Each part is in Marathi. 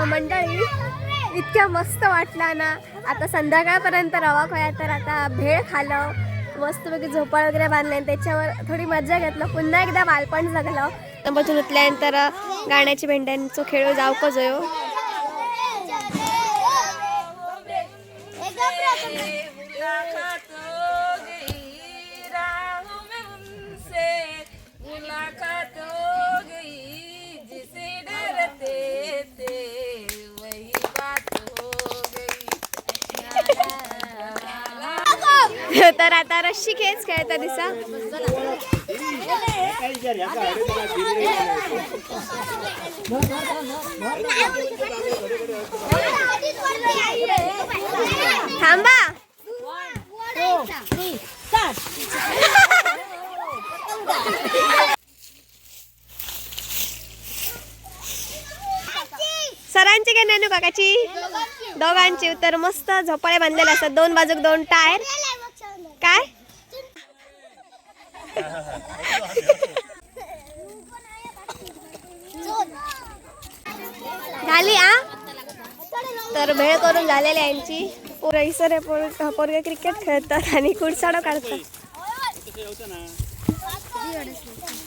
मंडळी इतक्या मस्त वाटला ना. आता संध्याकाळपर्यंत रवा खोया, तर आता भेळ खाल्लं, मस्तपैकी झोपाळ वगैरे बांधले, त्याच्यावर थोडी मजा घेतलं, पुन्हा एकदा बालपण जगलं. बसून उठल्यानंतर गाण्याची भेंड्यांचो खेळ जावको जोयो. तर आता रस्सी खेच खेळता दिसा. थांबा. सरांची काय नॅनू काकाची दोघांची. तर मस्त झोपाळे बांधलेले असतात, दोन बाजूक दोन टायर. काय झाली आ. तर भेळ करून झालेली यांची. रईसर पोरगे क्रिकेट खेळतात आणि कुडसाडो काढतात.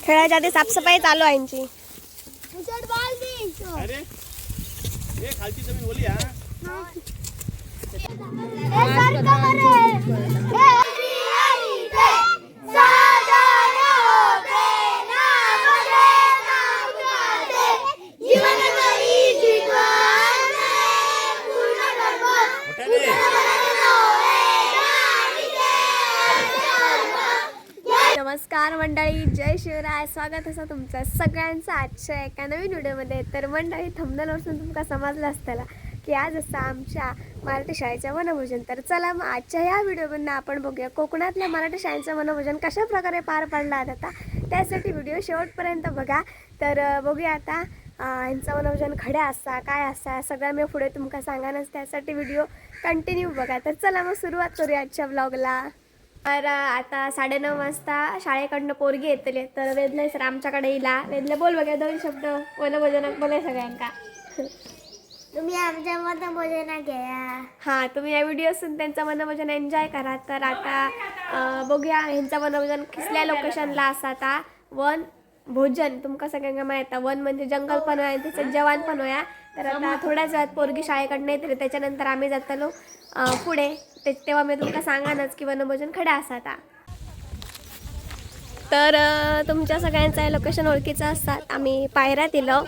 खेळायच्या आधी साफसफाई चालू आहे यांची. नमस्कार मंडळी, जय शिवराय. स्वागत असं तुमचं सगळ्यांचं आजच्या एका नवीन व्हिडिओमध्ये. तर मंडळी थंबनेलवरून तुमका समजलं असताना की आज असं आमच्या मराठी शाळेचं वनभोजन. तर चला मग आजच्या ह्या व्हिडिओमधून आपण बघूया कोकणातल्या मराठी शाळेचं वनभोजन कशा प्रकारे पार पडला जाता. त्यासाठी व्हिडिओ शेवटपर्यंत बघा. तर बघूया आता यांचं वनभोजन खड्या असा काय असा सगळं मी पुढे तुमका सांगानच. त्यासाठी व्हिडिओ कंटिन्यू बघा. तर चला मग सुरुवात करूया आजच्या ब्लॉगला. तर आता 9:30 वाजता शाळेकडनं पोरगी येतली. तर वेदले सर आमच्याकडे येला. वेदले बोल बघा 2 शब्द वनभोजनात बोलाय सगळ्यांका. तुम्ही आमच्या वनभोजना घ्या. हां, तुम्ही या व्हिडिओसून त्यांचं वनभोजन एन्जॉय करा. तर आता बघूया ह्यांचं वनभोजन कसल्या लोकेशनला असा. आता वन भोजन तुमका सगळ्यांना माहिती आहे. वन म्हणजे जंगल पण आहे, त्याचं जवान पण होया. तर आता थोड्याच वेळात पोरगी शाळेकडनं येते. त्याच्यानंतर आम्ही जातलो पुढे. तेव्हा मी तुमका सांगानच की वनभोजन खड्या असा. आता तर तुमच्या सगळ्यांचं हे लोकेशन ओळखीचं असतात. आम्ही पायऱ्यात येलो.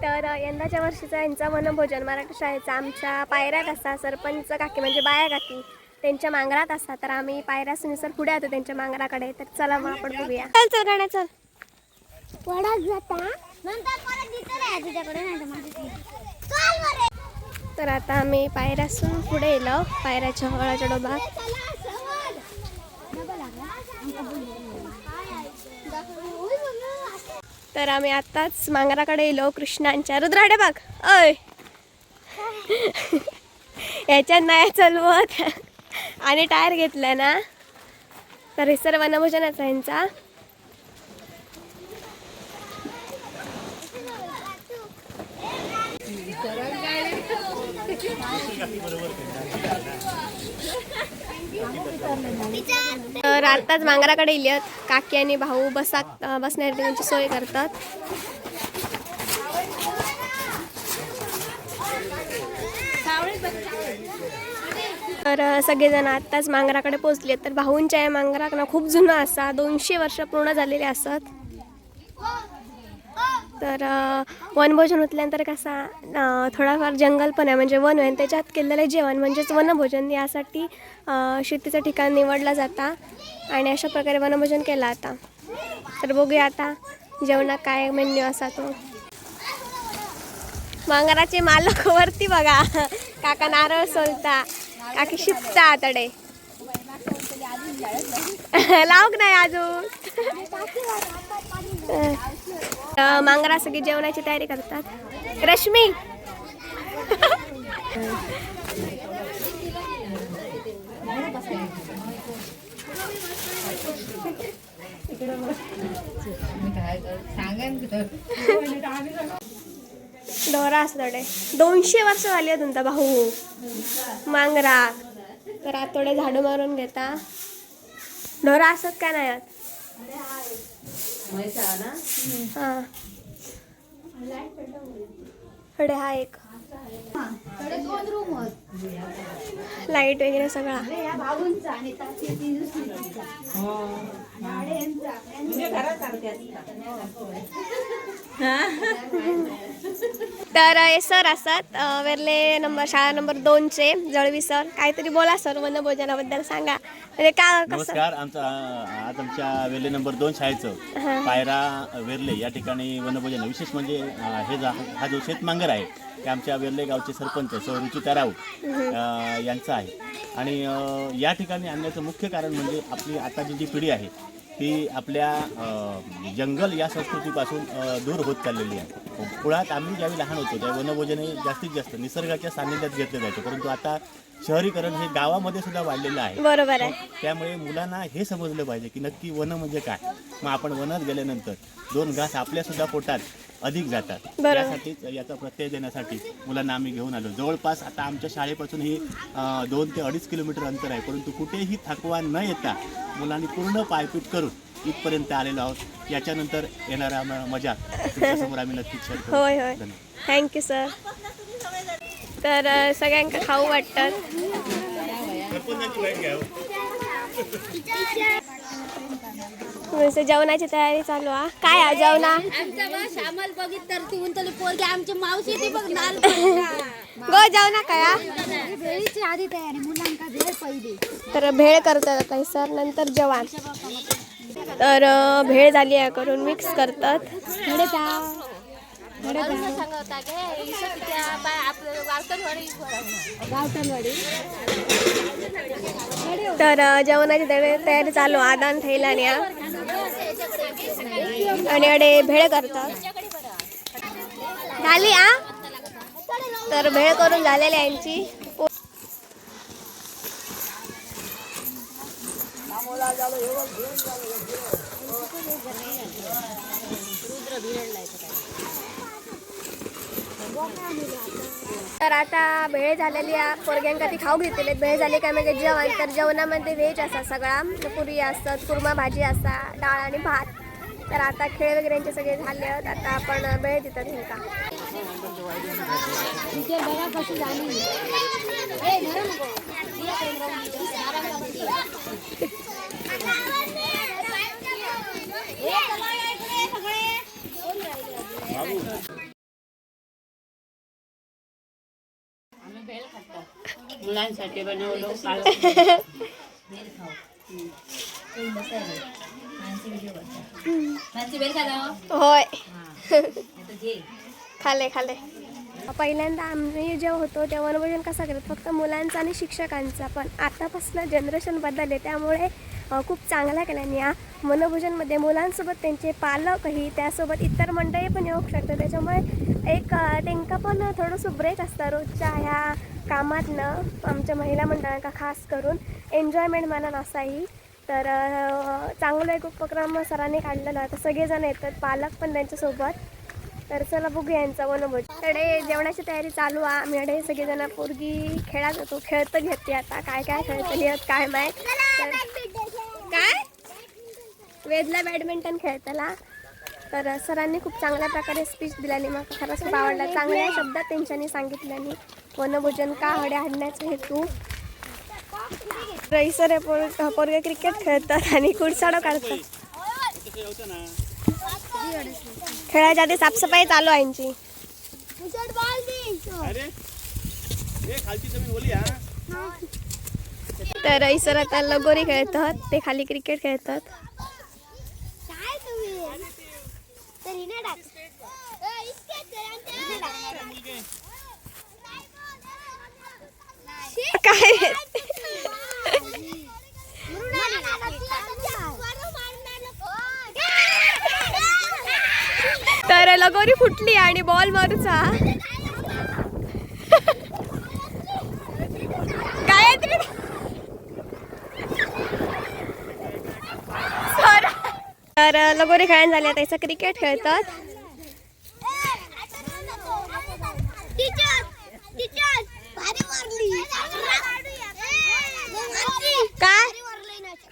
तर यंदाच्या वर्षीचं यांचं वनभोजन मराठी शाळेचं आमच्या पायऱ्यात असा. सरपंच काकी म्हणजे बाया काकी त्यांच्या मांगरात असतात. तर आम्ही पायऱ्यासून सर पुढे येतो त्यांच्या मांगराकडे. तर चला मग आपण बघूया. चल चल गाण्या चल. वडाच जाता नंतर परत दिसत नाही तुझ्याकडे नाही. तर आता आम्ही पायऱ्यासून पुढे येलो. पायऱ्याच्या हळाच्या डोबात. तर आम्ही आत्ताच मांगराकडे येलो कृष्णांच्या. रुद्राडे बाग अय याच्यात नाही चलवत आणि टायर घेतलाय ना. तर हे सर्व वनभोजनाचा यांचा. तर आत्ताच मांगराकडे येल्यात. काकी आणि भाऊ बसण्यासाठी त्यांची सोय करतात. तर सगळेजण आत्ताच मांगराकडे पोहोचले. तर भाऊंच्या या मांगराकडनं खूप जुनं असा 200 वर्ष पूर्ण झालेले असतात. तर वनभोजन होतल्यानंतर कसा थोडाफार जंगल पण आहे म्हणजे वन आहे. त्याच्यात केलेलं जेवण म्हणजेच वनभोजन. यासाठी शेतीचं ठिकाण निवडला जाता आणि अशा प्रकारे वनभोजन केलं आता. तर बघूया आता जेवणात काय मेन्यू असा तो. मांगराचे मालक वरती बघा. काका नारळ सोलता, काकी शिपता आतडे लावक नाही अजून. मांगरा सगळी जेवणाची तयारी करतात. रश्मी ढोरा असतोडे 200 वर्ष झाली आहे तुमचा भाऊ मांगरा. तर आता थोडे झाडू मारून घेता. ढोरा असत का नाही आत? हा कडे हा एक लाईट वगैरे सगळा. तर हे सर असतात वेरले शाळा नंबर 2चे जळवी सर. काहीतरी बोला सर वनभोजनाबद्दल सांगा. म्हणजे का कसं? नमस्कार. आज आमच्या वेर्ले नंबर 2 शाळेचं पायरा वेर्ले या ठिकाणी वनभोजन विशेष म्हणजे हा जो शेतमांगर आहे ते आमच्या वेर्ले गावचे सरपंच सौ रुचिता राऊत यांचा आहे. आणि या ठिकाणी आणण्याचं मुख्य कारण म्हणजे आपली आताची जी पिढी आहे ती आपल्या जंगल या संस्कृतीपासून दूर होत चाललेली आहे. मुळात आम्ही ज्यावेळी लहान होतो त्या वनभोजन हे जास्तीत जास्त निसर्गाच्या सान्निध्यात घेतलं जायचं, परंतु आता शहरीकरण हे गावामध्ये सुद्धा वाढलेलं आहे. बरोबर आहे. त्यामुळे मुलांना हे समजलं पाहिजे की नक्की वन म्हणजे काय. मग आपण वनात गेल्यानंतर 2 घास आपल्या सुद्धा पोटात अधिक जातात. त्यासाठीच याचा प्रत्यय देण्यासाठी मुलांना आम्ही घेऊन आलो. जवळपास आता आमच्या शाळेपासून ही 2 ते 2.5 किलोमीटर अंतर आहे, परंतु कुठेही थकवा न येता मुलांनी पूर्ण पायपीट करून इथपर्यंत आलेलो आहोत. याच्यानंतर येणारा मजा तुमच्यासमोर आम्ही नक्कीच शेअर करू. होय होय, थँक्यू सर. तर सगळ्यांका खाऊ वाटतात. जेवणाची तयारी चालू आहे. काय आहे जेवणा? गो जेवणा काय? तर भेळ करतात आता सर, नंतर जेवण. तर भेळ झाली आहे करून मिक्स करतात. तर जेवणाची तयारी चालू. आदान थैला आणि अडे भेळ करतात. झाली आ. तर भेळ करून झालेली यांची. तर आता भेळ झालेली आहे. पोरग्यांका ती खाऊ घेतलेली. भेळ झाली काय म्हणजे जेवण. तर जेवणामध्ये व्हेज असा सगळा, पुरी असतात, कुर्मा भाजी असा, डाळ आणि भात. तर आता खेळ वगैरे यांचे सगळे झाले आहेत. आता आपण भेळ देतात ह्यांका. मुलांसाठी बनवलो. होय खाले खाले. पहिल्यांदा आम्ही जेव्हा होतो तेव्हा वनभोजन कसं करत फक्त मुलांचा आणि शिक्षकांचा, पण आतापासून जनरेशन बदलले त्यामुळे खूप चांगला केल्याने या वनभोजनमध्ये मुलांसोबत त्यांचे पालकही, त्यासोबत इतर मंडळी पण येऊ शकतात. त्याच्यामुळे एक त्यांना पण थोडंसं ब्रेक असतं रोजच्या ह्या कामातनं. आमच्या महिला मंडळांना खास करून एन्जॉयमेंट म्हणून असाही. तर चांगला एक उपक्रम सरांनी काढलेला. तर सगळेजण येतात, पालक पण त्यांच्यासोबत. तर चला बघूया यांचा वनभोजन. कडे जेवणाची तयारी चालू आहे. आम्ही अडे सगळेजण पोरगी खेळत होतो, खेळत घेते. आता काय काय खेळतली आहेत काय माहीत. काय वेदला बॅडमिंटन खेळतला. तर सरांनी खूप चांगल्या प्रकारे स्पीच दिल्याने मला खरंच खूप आवडला. चांगल्या शब्दात त्यांच्यानी सांगितल्याने वनभोजन का हडे हाडण्याचा हेतू. रईसर पोरगे क्रिकेट खेळतात आणि कुडसाडो काढतात. खेळायच्या आधी साफसफाई चालू आहे यांची. तर रईसर आता लगोरी खेळतात, ते खाली क्रिकेट खेळतात. काय तर लगोरी फुटली आणि बॉल मारूचा. काय तर लगोरी खेळून झाली. त्याचं क्रिकेट खेळतात.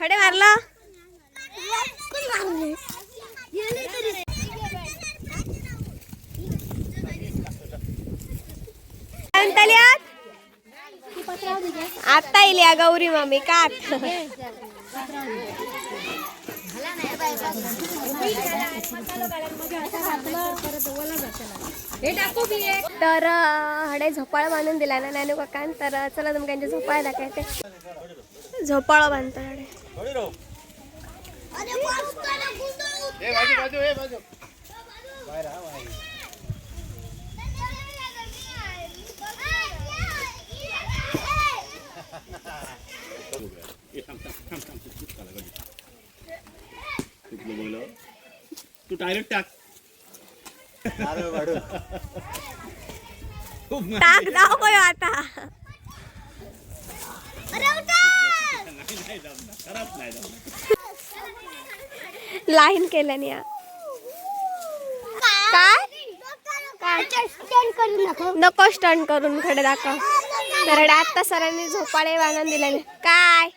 खडे मारलं आता येईल या गौरी मामी का तर हडे झोपाळा बांधून दिला ना नानू काकान. तर चला तुमका त्यांच्या झोपाळा दाखवते. झोपाळा बांधतो हडे. तू डायरेक्ट टाक टाक जाऊ कोय आता. लाईन केल्याने या काय नको स्टंट करून खडे दाखव. तर आता सरांनी झोपाळे बांधून दिलेले काय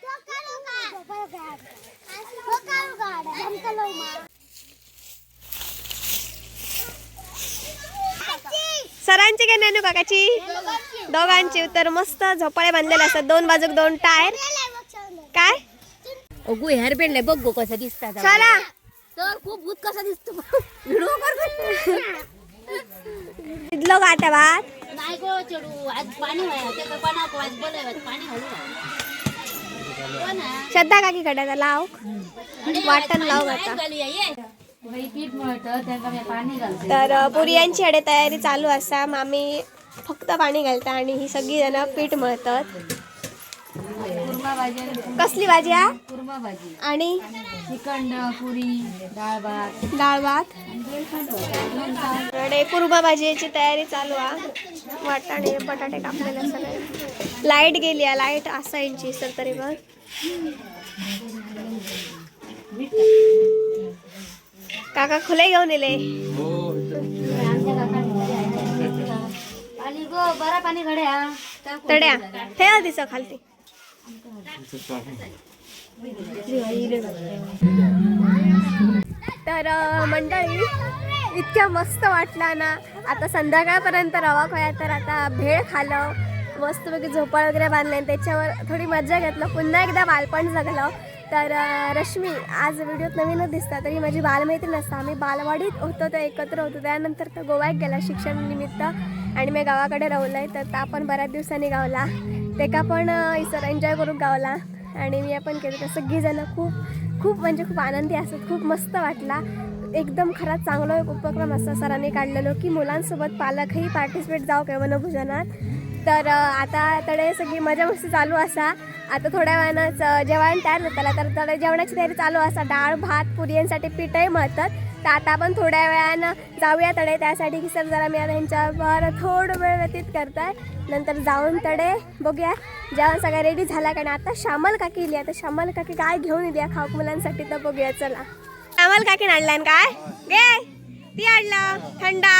सरांची काय नानू काकाची दोघांची. तर मस्त झोपाळे बांधलेले असतात. दोन बाजूक दोन टायर काय अगो हेअर बँड बघ कसा दिसतात. चला तर खूप भूत कसा दिसतो. इथलं गाठा भात नाही गो चढू आज पाणी व्हायला आज बोलाय पाणी घालू. श्रद्धा काकी कडायचा लाव वाटण लाव आता. तर पुरियांची हडे तयारी चालू असा. मामी फक्त पाणी घालता आणि ही सगळी जण पीठ मळतात. कसली भाजी हा कुर्मा भाजी आणि श्रीखंड पुरी डाळ भात हडे कुर्मा भाजीची तयारी चालू आहे. वाटाणे बटाटे कापलेले सगळे. लाईट गेली आहे. लाईट असायची सर तरी पण काका खुले घेऊन येले. पाणी गो बरा पाणी घड्या तड्या ठेवा दिसं खालती. तर मंडळी इतक्या मस्त वाटला ना. आता संध्याकाळपर्यंत रवा खोया. तर आता भेळ खाल्लं मस्तपैकी झोपाळ वगैरे बांधले त्याच्यावर थोडी मजा घेतलं. पुन्हा एकदा बालपण जगलं. तर रश्मी आज व्हिडिओत नवीनच दिसतात. तरी माझी बालमैत्रीण असता. आम्ही बालवाडीत होतो तर एकत्र होतो. त्यानंतर तर गोव्यात गेला शिक्षणानिमित्त आणि मी गावाकडे राहिलो आहे. तर त्या पण बऱ्याच दिवसांनी गावला. ते का पण इसर एन्जॉय करून गावला आणि मी पण केलं. तर सगळीजणं खूप म्हणजे खूप आनंदी असतात. खूप मस्त वाटला. एकदम खरंच चांगला एक उपक्रम असा सरांनी काढलेलो की मुलांसोबत पालकही पार्टिसिपेट जाऊ काय वनभोजनात. तर आता तडे सगळी मजा मस्ती चालू असा. आता थोड्या वेळानंच जेवण तयार होताला. तर तडे जेवणाची तयारी चालू असा. डाळ भात पुरियांसाठी पीठही मळतात. तर आता आपण थोड्या वेळानं जाऊया तडे. त्यासाठी की सर जरा मी आता ह्यांच्यावर थोडं वेळ व्यतीत करताय. नंतर जाऊन तडे बघूया जेवण सगळं रेडी झाला का नाही. आता श्यामल काकी इली. आता श्यामल काकी काय घेऊन येते खाऊक मुलांसाठी तर बघूया. चला श्यामल काकी आणला काय गे ती आणला थंडा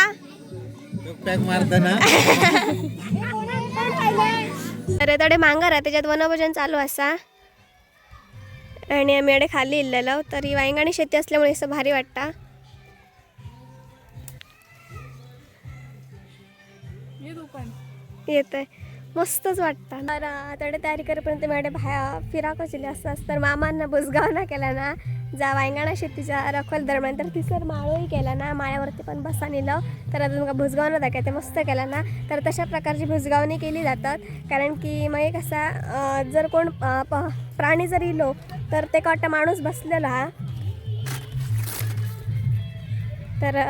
अरे तडे मांगर आहे त्याच्यात वनभोजन चालू असा. आणि आम्ही अडे खाली इल्लेलो. तरी वांगणी शेती असल्यामुळे असं भारी वाटता. येत आहे मस्तच वाटतं. तर तडे तयारी करेपर्यंत मी बाहेर फिराकच इले असतास. तर मामांना बुजगावना केला ना जा वांगणा शेतीच्या रखवल दरम्यान. तर तिसर माळोही केला ना. माळ्यावरती पण बसा नेलं. तर आता तुमका भुजगावणं दाखवते मस्त केला ना. तर तशा प्रकारची भुजगावणी केली जातात. कारण की मग एक असा जर कोण प्राणी जर इलो तर ते वाटतं माणूस बसलेला हा. तर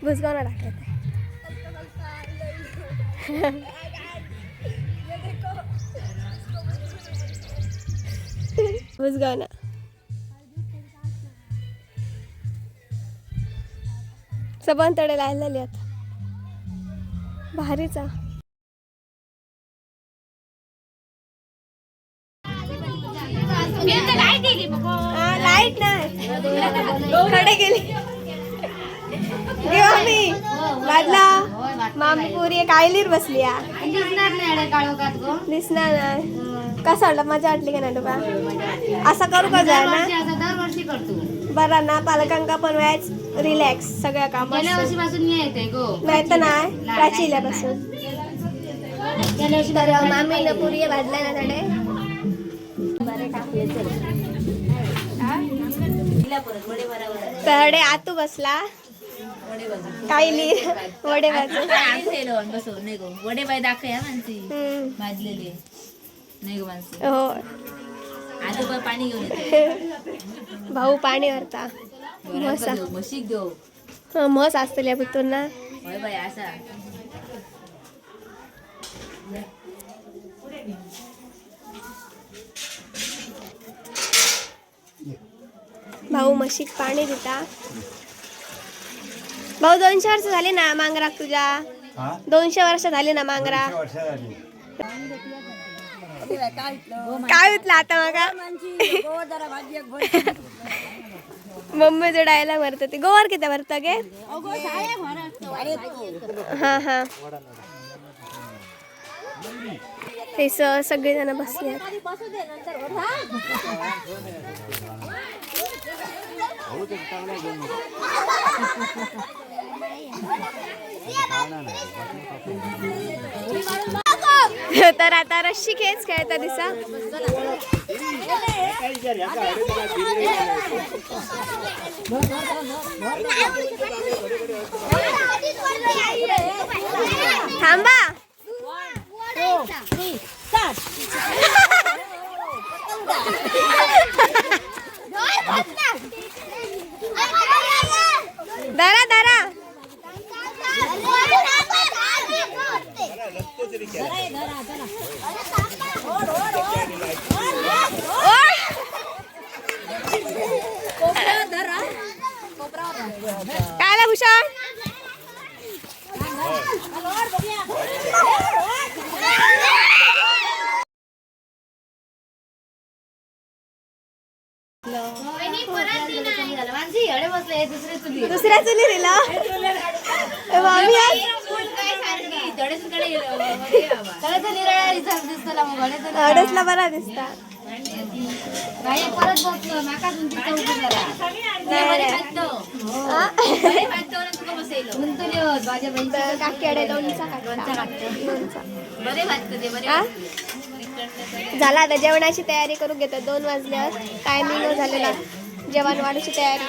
भुजगावणं दाखवते. भुजगावणं सबन तडे लायलेली आहेत भारीचा. लाईट नाही कडे गेली. घे मामी वाजला मामी पुरी कायलीर बसली या दिसणार नाही काळो कात गो दिसणार नाही कसं वाटलं मजा वाटली का नाही तुका असं करू का जाय ना दरवर्षी करतो बरा ना पालकांका पण व्याज रिलॅक्स सगळ्या गेल्या कामात वर्षीपासून येते गो नाही तर नाही प्राचील्यापासून गेल्या वर्षी तर मामीनं पुरी भाजल्या ना तडे तडे आतू बसला कायली वडे भाजून वडे बाय दाखया माणसी हम्म. भाजलेले नाही गो माणसी हो आजोबा पाणी घेऊन येते भाऊ पाणी वरता म्हसा म्हशीक देऊ म्हस असतल्या भितून ना होय बाय असा भाऊ म्हशीक पाणी देता भाऊ 200 वर्ष झाली ना मांगराक तुझ्या 200 वर्ष झाली ना मांगरा काय होतलं आता मगा मम्मीचं डायलॉग भरत ते गोवर किती भरत गे हा हा हे सगळेजण बसले तर आता रस्सी खेच खेळता दिसा थांबा दरा दरा काय भूषण दुसऱ्या चुली दिला मामी अडसला बरा दिसता परत बसलो नाका झाला आता जेवणाची तयारी करून घेतो 2 वाजल्यावर टायमिंग झालेला जेवण वाढूची तयारी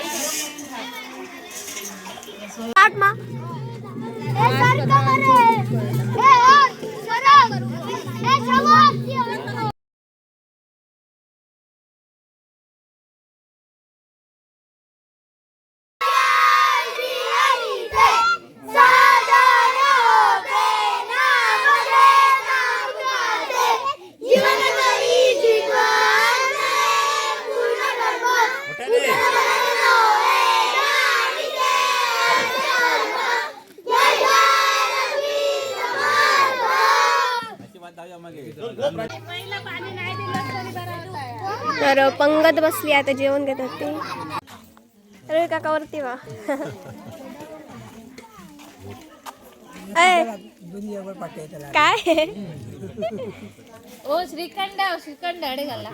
तर पंगत बसली आता जेवण घेत होती अरे काका वरती वा काय ओ श्रीखंड श्रीखंड अडे घाला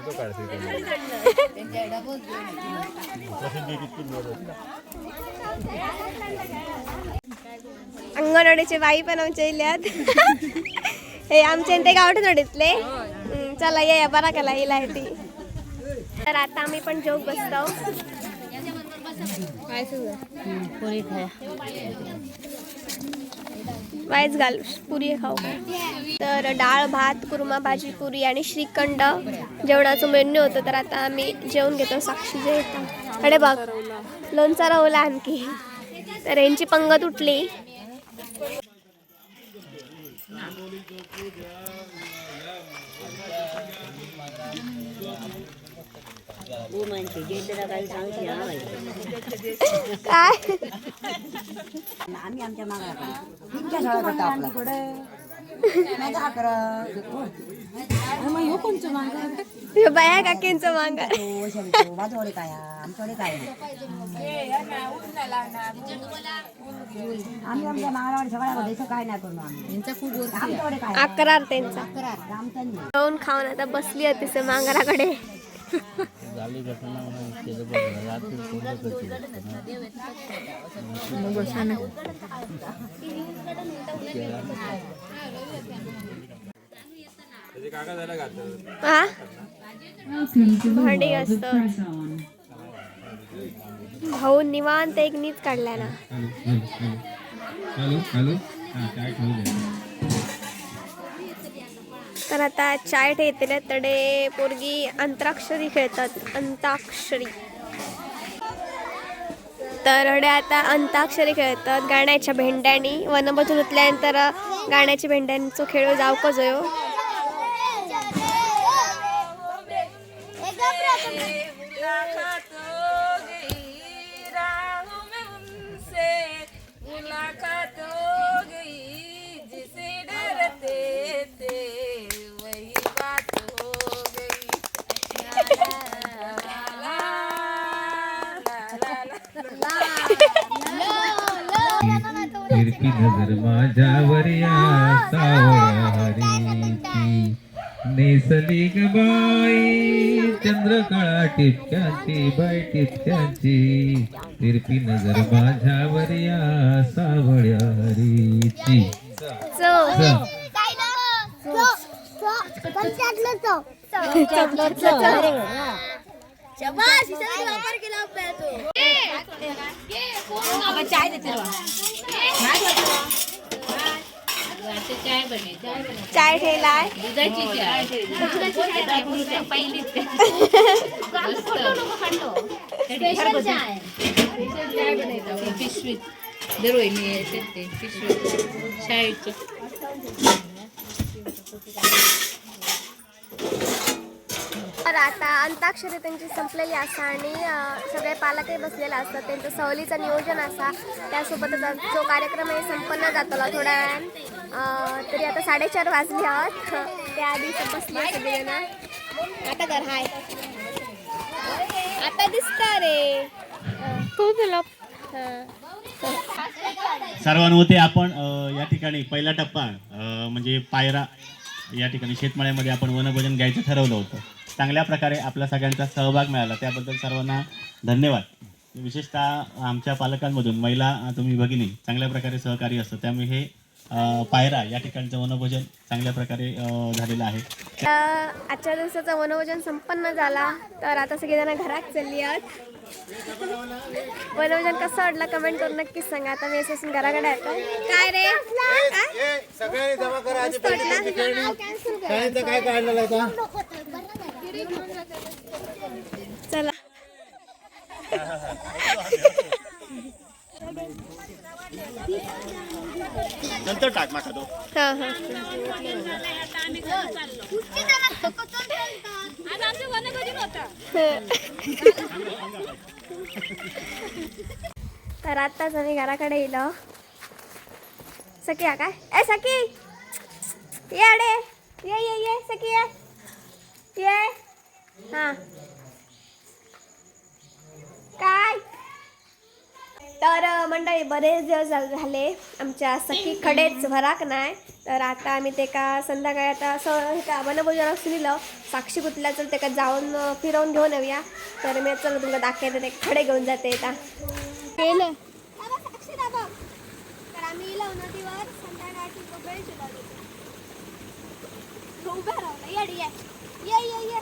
अंगणवाडीचे बाई पण आमच्या इल्यात हे आमच्या ते गावठीतले चला या बरा केला हिला ती तर आता आम्ही पण जोग बसतो वायच घाल पुरी खाऊ तर डाळ भात कुर्मा भाजी पुरी आणि श्रीखंड जेवणाचं मेन्यू होतं तर आता आम्ही जेवण घेतो साक्षी जे येतं अरे बघ लोणचा रवला आणखी तर यांची पंगत उठली काय आम्ही आमच्या मागाला तुमच्या शाळा करता आपला ह्यो बाया काकींचं मांगर. माझ्याकडे काय आमच्याकडे काय आम्ही आमच्या मागावर सगळ्या काय नाही करू आमच्याकडे काय अकरार त्यांचा रामचंद्र जाऊन खाऊन आता बसली होती ते मांगराकडे. हा भांडी असत भाऊ निवांत एक नीच काढला ना. तर आता चाय ठेवले तडे पोरगी अंताक्षरी खेळतात. अंताक्षरी तर हडे आता अंताक्षरी खेळतात गाण्याच्या भेंड्यानी. वनभोजन उतल्यानंतर गाण्याच्या भेंड्यांचो खेळ जावको जोयो. तिरपी नजर माझ्यावर या सावळ्या हरीची नेसली ग बाई चंद्रकळा टिपक्याची बाई टिपक्याची. तिरपी नजर माझ्यावर या सावळ्या हरीची. चाय ठेलाय पिशवीत दररोज पिशवीत शाळेचं. तर आता अंताक्षरी त्यांची संपलेली असा आणि सगळे पालकही बसलेले असतात. त्यांचं सहलीचं नियोजन असा. त्यासोबतच जो कार्यक्रम आहे संपन्न जातला थोड्या वेळान. तरी आता 4:30 वाजले आहोत. त्या आधी बसले सगळेजण. आता घर हाय आता दिसता रे खूप सर्वांमध्ये आपण या ठिकाणी पहिला टप्पा म्हणजे पायरा या ठिकाणी शेतमाळ्यामध्ये आपण वनभोजन घ्यायचं ठरवलं होतं. चांगल्या प्रकारे आपला सगळ्यांचा सहभाग मिळाला त्याबद्दल सर्वांना धन्यवाद. विशेषतः आमच्या पालकांमधून महिला तुम्ही भगिनी चांगल्या प्रकारे सहकारी असतं त्यामुळे हे पायरा या ठिकाणचं वनभोजन चांगल्या प्रकारे झालेलं आहे. आजच्या दिवसाचं वनभोजन संपन्न झाला. तर आता सगळेजण घरात चालली आहेत. वनभोजन कसं वाटलं कमेंट करून नक्कीच सांगा. आता मी असं घराकडे येतो. काय रे सगळ्यांनी जमा करा आधी काय काढलेलं होता चला नंतर टाक माका तो. हा हा तर आत्ताच आम्ही घराकडे येलो. सखी काय ए सखी ये अडे ये ये ये सखी ये हा काय. तर मंडळी बरेच दिवस झाले आमच्या सखीकडेच भराक नाही. तर आता आम्ही ते का संध्याकाळी आता असं का वनभोजन दिलं साक्षी कुठल्या चल ते का जाऊन फिरवून घेऊन येऊया. तर मी चल तुला दाखवते ते खडे घेऊन जाते आता केलं. तर आम्ही नदीवर संध्याकाळची कपडे शिलावली. उभ्या राहू ये ये ये ये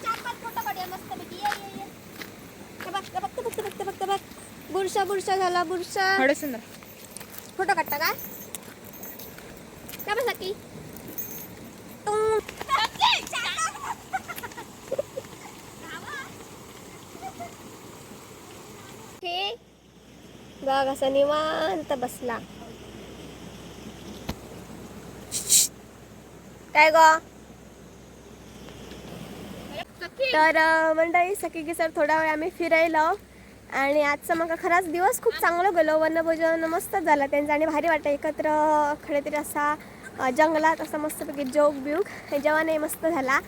4-5 फोटो काढूया मस्त पैकी. ये ये ये बघ बुरशा झाला बुरशा फोटो काढता का बस की बघ असं निवांत बसला. काय ग. तर मंडळी सखी सर थोडा वेळ आम्ही फिरायलो आणि आजचा मग खराच दिवस खूप चांगलं गेलो. वनभोजन मस्त झाला त्यांचा आणि भारी वाटतं एकत्र खडे तरी असा जंगलात असं मस्तपैकी जोग बिऊग जेवणही मस्त झाला.